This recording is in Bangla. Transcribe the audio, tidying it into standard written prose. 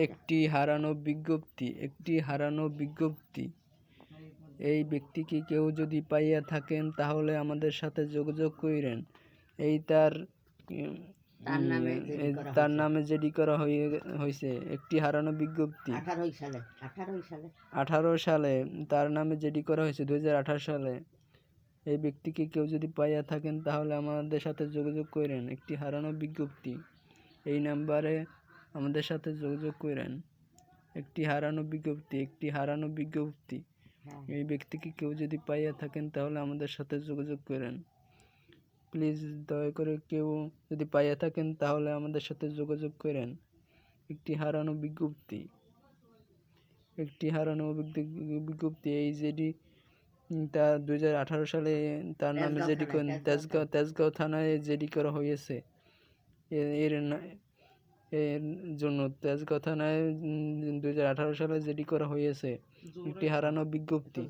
একটি হারানো বিজ্ঞপ্তি। এই ব্যক্তিকে কেউ যদি পাইয়া থাকেন তাহলে আমাদের সাথে যোগাযোগ কইরেন। এই তার নামে জেডি করা হয়েছে একটি হারানো বিজ্ঞপ্তি। 18 সালে তার নামে জেডি করা হয়েছে 2018 সালে। এই ব্যক্তিকে কেউ যদি পাইয়া থাকেন তাহলে আমাদের সাথে যোগাযোগ করেন। একটি হারানো বিজ্ঞপ্তি। এই নাম্বারে আমাদের সাথে যোগাযোগ করেন। একটি হারানো বিজ্ঞপ্তি। এই ব্যক্তিকে কেউ যদি পাইয়া থাকেন তাহলে আমাদের সাথে যোগাযোগ করেন। প্লিজ দয়া করে কেউ যদি পাইয়া থাকেন তাহলে আমাদের সাথে যোগাযোগ করেন। একটি হারানো বিজ্ঞপ্তি। এই জেডি তা 2018 সালে তার নামে জেডি তেজগাঁও থানায় জেডি করা হয়েছে। এর জন্য তেজগাঁও থানায় 2018 সালে জেডি করা হয়েছে একটি হারানো বিজ্ঞপ্তি।